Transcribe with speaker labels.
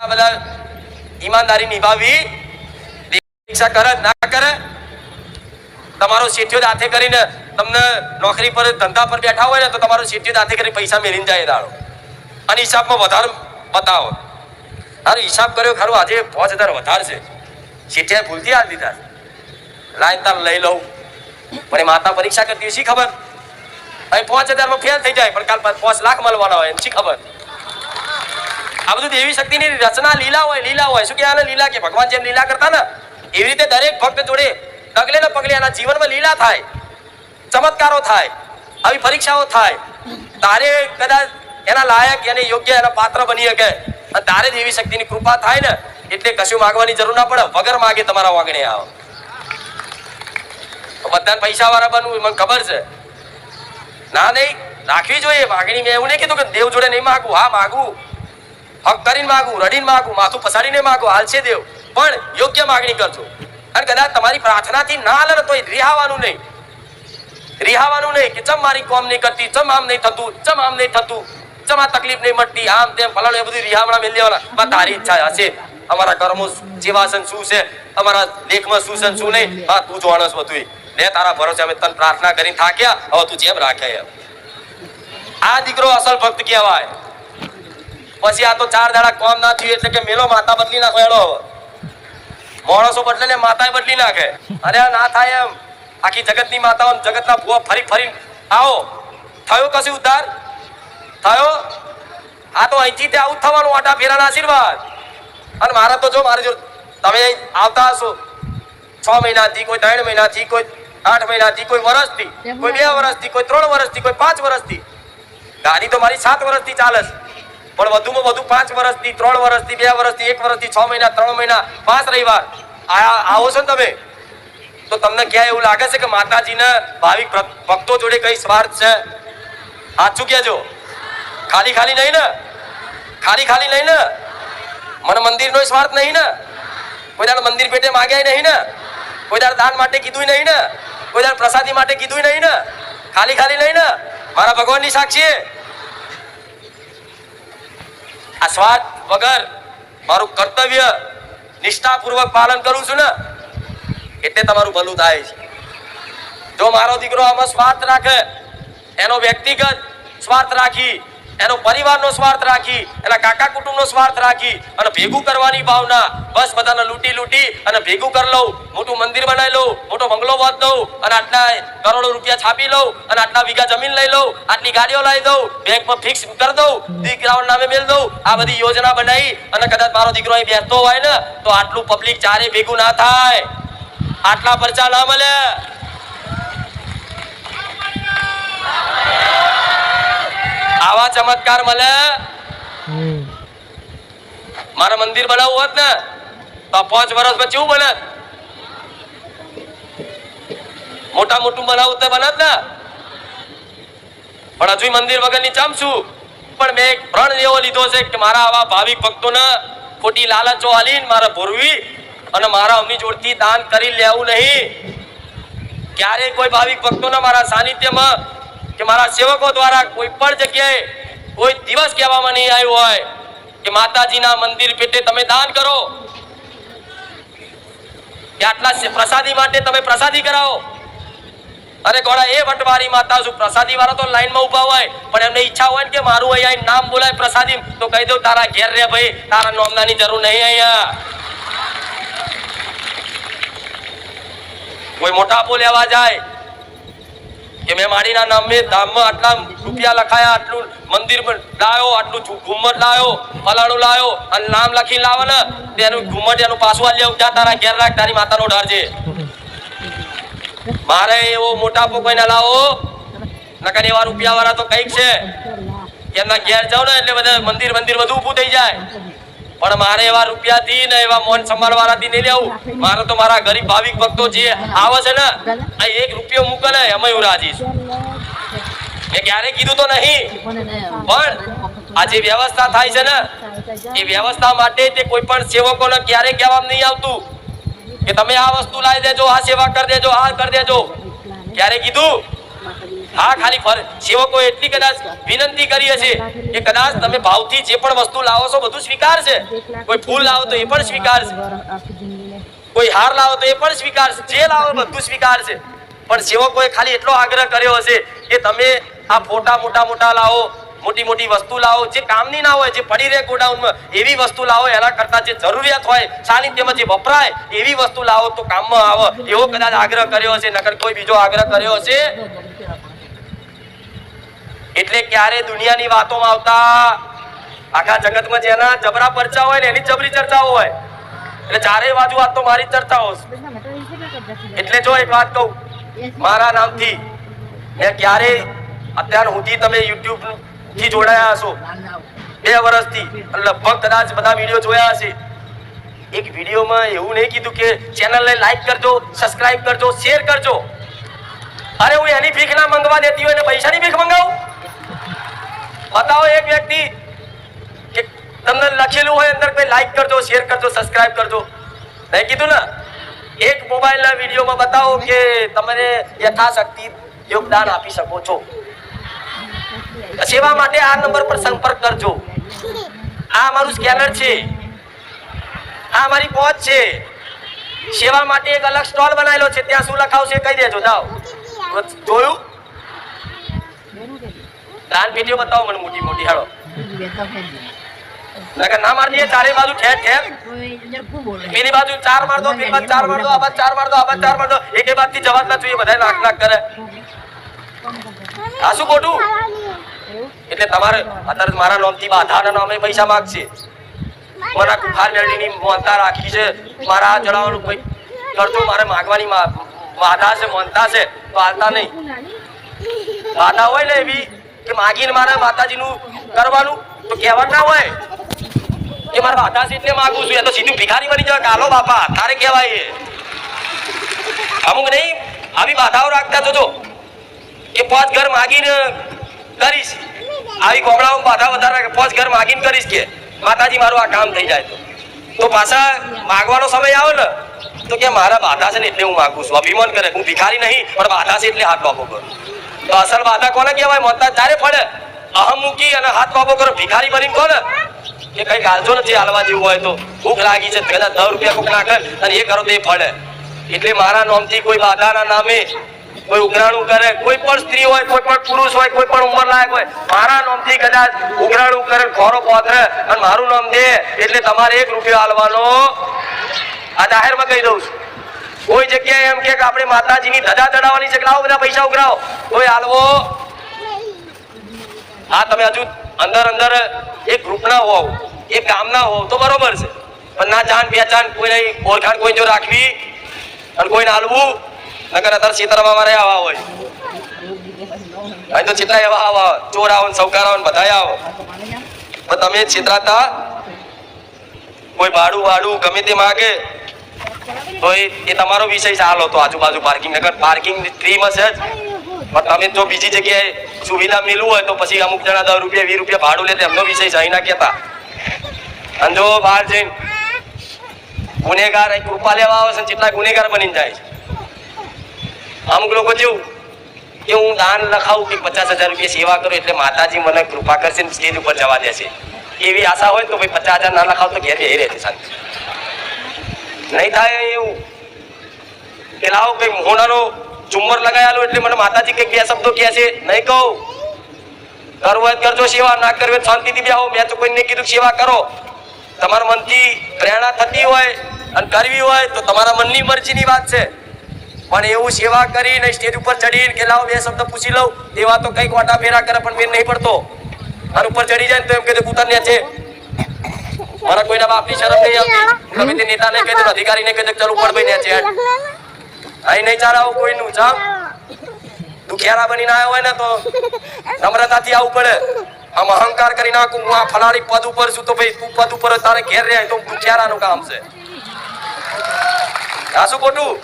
Speaker 1: બધા ઈમાનદારી નિભાવી, પરીક્ષા કરે ના કરે, તમારો શેઠિયો દાથે કરીને તમને નોકરી પર ધંધા પર બેઠા હોય ને તો તમારો શેઠિયો દાથે કરી પૈસા મેળીને જાય દાડો અને હિસાબમાં વધારે બતાવો. અરે હિસાબ કર્યો ખરું, આજે 5000 વધારે છે, શેઠિયાએ ભૂલથી હાલ દીધા, લાઈન તાર લઈ લઉં. પણ એ માતા પરીક્ષા કરતી શી ખબર, અહીં 5000 માં ફેલ થઈ જાય પણ કાલ 5 લાખ મળવાના હોય શી ખબર. આ બધું દેવી શક્તિની રચના લીલા હોય. શું કે લીલા કે ભગવાન જેમ લીલા કરતા ને એવી રીતે દરેક ભક્ત જોડે ડગલે ને પગલે એના જીવનમાં લીલા થાય, ચમત્કારો થાય, આવી પરીક્ષાઓ થાય. તારે કદાચ એના લાયક, એને યોગ્ય, એના પાત્ર બની શકે અને તારે દેવી શક્તિની કૃપા થાય ને એટલે કશું માગવાની જરૂર ના પડે, વગર માગે તમારા વાગણે આવો. બધાને પૈસા વાળા બનવું મને ખબર છે, ના નહીં રાખવી જોઈએ માગણી. મેં એવું નહીં કીધું કે દેવ જોડે નહીં માગવું, હા માગવું, હક કરીને માગવું, રડીને માગવું, માથું પસાડીને માગવું, હાલશે દેવ, પણ યોગ્ય માગણી કરજો. અને કદાચ તમારી પ્રાર્થનાથી ના હાલે તો રિહાવાનું નહીં કે ચમ મારી કોમ નહીં કરતી, ચમ આમ નહીં થતું, ચમ આમ નહીં થતું, ચમ આ તકલીફ નહીં મળતી, આમ તેમ ફલાણું, એ બધું રિહામણા મેળ લેવાના. તારી ઈચ્છા હશે, અમારા કર્મો જેવા છે શું છે, અમારા લેખમાં શું છે શું નહીં, હા તું જાણસ બધું. લે તારા ભરોસે અમે તને પ્રાર્થના કરીને થાક્યા, હવે તું જેમ રાખે એમ. આ દીકરો અસલ ભક્ત કહેવાય. પછી આ તો 4 દાડા કોમ ના થયું એટલે કે મેલો માતા બદલી નાખો, એનો માણસો બદલે ને માતા બદલી નાખે. અરે આ ના થાય એમ. આખી જગતની માતાઓ જગતના ભુવા ફરી આવો, થયો કશું ઉદ્ધાર થયો? આ તો અહીંથી તે આવું થવાનું, આટા ફેરાના આશીર્વાદ. અને મારા તો જો મારે જો તમે આવતા હશો 6 મહિનાથી, કોઈ 3 મહિનાથી, કોઈ 8 મહિનાથી, કોઈ વર્ષથી, કોઈ 2 વર્ષથી, કોઈ 3 વર્ષથી, કોઈ 5 વર્ષથી. ગાડી તો મારી 7 વર્ષથી ચાલે છે, પણ વધુમાં વધુ 5 વર્ષથી, 3 વર્ષથી, 2 વર્ષથી, 1 વર્ષથી, 6 મહિના, 3 મહિના, 5 રવિવાર આવો છો ને તમે, તો તમને ક્યાં એવું લાગે છે કે માતાજીને ભાવિક ભક્તો જોડે કઈ સ્વાર્થ છે? સાચું કહેજો. ખાલી નહીં ને, ખાલી નહીં ને, મને મંદિરનો સ્વાર્થ નહીં ને, કોઈ દાડ મંદિર પેટે માગ્યા નહીં ને, કોઈ દાડ દાન માટે કીધું નહીં ને, કોઈ દાડ પ્રસાદી માટે કીધું નહીં ને, ખાલી નહીં ને, મારા ભગવાનની સાક્ષી. આ સ્વાર્થ વગર મારું કર્તવ્ય નિષ્ઠાપૂર્વક પાલન કરું છું ને એટલે તમારું ભલું થાય છે. જો મારો દીકરો આમાં સ્વાર્થ રાખે, એનો વ્યક્તિગત સ્વાર્થ રાખી, એનો પરિવારનો સ્વાર્થ રાખી, એના કાકા કુટુંબનો સ્વાર્થ રાખી અને ભેગું કરવાની ભાવના, બસ બધાને લૂંટી અને ભેગું કરી લઉં, મોટું મંદિર બનાવી લઉં, મોટો બંગલો બાંધ દઉં અને આટલા કરોડો રૂપિયા છાપી લઉં અને આટલા વીઘા જમીન લઈ લઉં, આટલી ગાડીઓ લાવી દઉં, બેંકમાં ફિક્સ કરી દઉં, દીકરાઓના નામે મેળ દઉં, આ બધી યોજના બનાવી અને કદાચ મારો દીકરો અહીં બેસતો હોય ને તો આટલું પબ્લિક ચારે ભેગું ના થાય, આટલા પરચા ના મળે. આવા ચમત્કાર મળે. મારે મંદિર બનાવવું હોત ને તો 5 વર્ષમાં કેવું બને? મોટું બનાવવું તો બને ને, પણ હજુ મંદિર વગરની ચમ છું. પણ મેં એક પ્રણ એવો લીધો છે કે મારા આવા ભાવિક ભક્તોને ખોટી લાલચો આલીને મારે ભરવી અને મારા અમની જોડથી દાન કરી લેવું નહીં. ક્યારેય કોઈ ભાવિક ભક્તોને મારા સાનિધ્યમાં કે મારા સેવકો દ્વારા કોઈ પણ જગ્યાએ કોઈ દિવસ કહેવામાં નહીં આવ્યું હોય કે માતાજીના મંદિર પેટે તમે દાન કરો કે આટલા પ્રસાદી માટે તમે પ્રસાદી કરાવો. અરે ગોળા, એ વટવારી માતા છું, પ્રસાદી વાળા તો લાઈનમાં ઉભા હોય પણ એમને ઈચ્છા હોય ને કે મારું અહીંયા નામ બોલાય પ્રસાદી, તો કહી દઉં તારા ઘેર રે ભાઈ, તારા નોમદાની જરૂર નહીં. અહીંયા કોઈ મોટાપો લેવા જાય કે મેં માડીના નામે ધામમાં આટલા રૂપિયા લખાયા, આટલું મંદિર લાવ્યો, આટલું ઘુમ્મટ લાવ્યો, ફલાણું લાવ્યો અને નામ લખી લાવે ને તેનું ઘુમ્મટ એનું પાછું આ લેવું, ત્યાં તારા ઘેર રાખ, તારી માતાનો ઢાર છે. મારે એવો મોટાપો કોઈને લાવો નકર એવા રૂપિયા વાળા તો કઈક છે એમના ઘેર જાવ ને એટલે બધા મંદિર બધું ઊભું થઈ જાય. પણ મારે એવા રૂપિયાથી ને એવા મોન સંભાળ વાળાથી નહીં લેવું. મારે તો મારા ગરીબ ભાવિક ભક્તો જે આવે છે ને, આ 1 રૂપિયો મૂકે ને એમાં હું રાજી છું. મેં ક્યારે કીધું તો નહીં, પણ આ જે વ્યવસ્થા થાય છે ને એ વ્યવસ્થા માટે તે કોઈ પણ સેવકોને ક્યારે કહેવામાં નહીં આવતું કે તમે આ વસ્તુ લાવી દેજો, આ સેવા કરી દેજો, આ કરી દેજો. ક્યારે કીધું? હા ખાલી સેવકો એટલી કદાચ વિનંતી કરીએ છીએ કે કદાચ તમે ભાવથી જે પણ વસ્તુ લાવો છો બધું સ્વીકારશે. કોઈ ફૂલ લાવો તો એ પણ સ્વીકારશે, કોઈ હાર લાવો તો એ પણ સ્વીકારશે, જે લાવો બધું સ્વીકારશે. પણ સેવકોએ ખાલી એટલો આગ્રહ કર્યો હશે કે તમે આ ફોટા મોટા લાવો, મોટી મોટી વસ્તુ લાવો, જે કામની ના હોય, જે પડી રહે ગોડાઉનમાં એવી વસ્તુ લાવો. એના કરતા જે જરૂરિયાત હોય સાનિધ્યમાં જે વપરાય એવી વસ્તુ લાવો તો કામમાં આવે, એવો કદાચ આગ્રહ કર્યો હશે. નકર કોઈ બીજો આગ્રહ કર્યો હશે. એટલે ક્યારે દુનિયાની વાતોમાં આવતા આખા જગતમાં જેના જબરા પરચા હોય ને એની જબરી ચર્ચાઓ હોય. એટલે ચારેય બાજુ વાત તો મારી ચર્ચાઓ. એટલે જો એક વાત કહું, મારા નામથી મેં ક્યારે અત્યાર સુધી તમે યુટ્યુબ થી જોડાયા હશો 2 વર્ષથી, લગભગ કદાચ બધા વિડીયો જોયા હશે. એક વિડીયોમાં એવું નહીં કીધું કે ચેનલને લાઈક કરજો, સબસ્ક્રાઇબ કરજો, શેર કરજો. અરે હું એની ભીખ ના મંગવા દેતી હોય ને પૈસાની ભીખ મંગાવું? બતાવો એક વ્યક્તિ કે તમને લખેલું હોય અંદર કોઈ લાઈક કરજો, શેર કરજો, સબસ્ક્રાઇબ કરજો. નહીં કીધું ને? એક મોબાઈલના વિડીયોમાં બતાવો કે તમે યથાશક્તિ યોગદાન આપી શકો છો. સેવા માટે આ નંબર પર સંપર્ક કરજો. આ મારું સ્કેનર છે, આ મારી પહોંચ છે. સેવા માટે એક અલગ સ્ટોલ બનાવેલો છે, ત્યાં શું લખાવશે કહી દેજો. જાઓ, જોયું? દાન પેટીઓ બતાવો મને મોટી મોટી. હાલો ના માર દે ચારે બાજુ ઠેર ઠેર. પેલી બાજુ 4 માર દો, પેલી બાજુ 4 માર દો, આ બાજુ 4 માર દો, આ બાજુ 4 માર દો. એકે બાજુથી જવાબ ના જોઈએ, બધા નાક કરે. આ શું ખોટું? એટલે તમારે અત્યારે મારા નામથી બાધાના નામે પૈસા માંગશે. મારા કુખાર મેળવીની મોનતા રાખી છે, મારા જણાવવાનું કોઈ કરજો. મારે માંગવાની બાધા છે, મોનતા છે તો હાલતા નહીં. બાધા હોય ને એવી કે માગીને મારે માતાજીનું કરવાનું તો કહેવાનું ના હોય કે મારા બાધા છે એટલે માગું છું. એ તો સીધું ભિખારી બની જાય. કાલો બાપા તારે કહેવાય. અમુક નહીં આવી બાધાઓ રાખતા જોજો કે 5 ઘર માગીને કરીશ. આવી કોમળાઓ બાધા વધારે 5 ઘર માગીને કરીશ કે માતાજી મારું આ કામ થઈ જાય. તો પાછા માગવાનો સમય આવે ને તો કે મારા બાધા છે ને એટલે હું માગું છું. અભિમાન કરે, હું ભિખારી નહીં પણ બાધા છે એટલે હાથ બાપો કરું. તો અસલ બાધા કોને કહેવાય? મોતા ત્યારે પડે અહમ મૂકી અને હાથ બાપો કરો. ભિખારી બનીને કોને કે કઈ ગાલજો નથી હાલવા જેવું હોય તો ભૂખ લાગી છે કદાચ 10 રૂપિયા કોક નાખે અને એ કરો તો એ ફળે. એટલે મારા નામથી કોઈ બાધાના નામે કોઈ ઉઘરાણું કરે, કોઈ પણ સ્ત્રી હોય, કોઈ પણ પુરુષ હોય, કોઈ પણ ઉંમર લાયક હોય, મારા નામથી કદાચ ઉઘરાણું કરે, ખોરો પોતરે અને મારું નામ દે એટલે તમારે 1 રૂપિયો હાલવાનો. આ જાહેરમાં કહી દઉં છું. કોઈ જગ્યાએ એમ કે આપણે માતાજીની ધજા ચડાવવાની છે કે લાવો બધા પૈસા ઉઘરાવો, કોઈ હાલવો. હા તમે હજુ અંદર એક ગ્રુપના હોવ, એક ગામના હોવ તો બરોબર છે, પણ ના જાણ પહેચાન કોઈ નહીં, ઓળખાણ કોઈ જો રાખવી અને કોઈને હાલવું. નકર અત્યારે સીતારામાં મારે આવા હોય અહીં તો ચિત્રા એવા આવા ચોર આવો, સૌકાર આવો, બધા આવો. પણ તમે છેતરાતા કોઈ ભાડું ગમે તે માગે તો એ તમારો વિષય છે. હાલો તો આજુબાજુ પાર્કિંગ, નકર પાર્કિંગ ફ્રીમાં છે જ. પણ તમે જો બીજી જગ્યાએ સુવિધા મેળવું હોય તો પછી અમુક જણા 10 રૂપિયા 20 રૂપિયા ભાડું લે, એમનો વિષય છે. અહીં ના કહેતા. અને જો બહાર જઈને ગુનેગાર કૃપા લેવા આવે છે, કેટલા ગુનેગાર બનીને જાય છે. અમુક લોકો જેવું કે હું દાન લખાવું કે 50,000 રૂપિયા સેવા કરું એટલે માતાજી મને કૃપા કરશે ને સ્ટેજ ઉપર જવા દેશે, એવી આશા હોય તો ભાઈ 50,000 ના લખાવ તો ઘેર એ રહેશે શાંતિ. નહીં થાય એવું કે લાવો કઈ હોનાનો ઝુમ્મર લગાવેલો એટલે મને માતાજી કઈક 2 શબ્દો કહે છે. નહીં કહું, કરવું હોય કરજો સેવા, ના કરવી હોય શાંતિથી બેહો. મેં તો કોઈને કીધું સેવા કરો. તમારા મનથી પ્રેરણા થતી હોય અને કરવી હોય તો તમારા મનની મરજીની વાત છે. પણ એવું સેવા કરીને સ્ટેજ ઉપર ચડીને કે લાવો 2 શબ્દ પૂછી લઉં એવા તો કઈક વાટા ફેરા કરે પણ મેં નહીં પડતો. અને ઉપર ચડી જાય ને તો એમ કે ઉતરને છે. મારા કોઈના બાપની શરમ નહીં આવતી. ગમે તે નેતાને કહી દો, અધિકારીને કહી દો ચાલ ઉપર ભાઈ ને છે. અહીં નહીં ચાલાવું કોઈનું. જામ દુખિયારા બનીને આવ્યો હોય ને તો નમ્રતાથી આવવું પડે. આમ અહંકાર કરી નાખું હું આ ફલાણી પદ ઉપર છું તો ભાઈ તું પદ ઉપર તારે ઘેર રહે તો દુખિયારાનું કામ છે. આ શું ખોટું?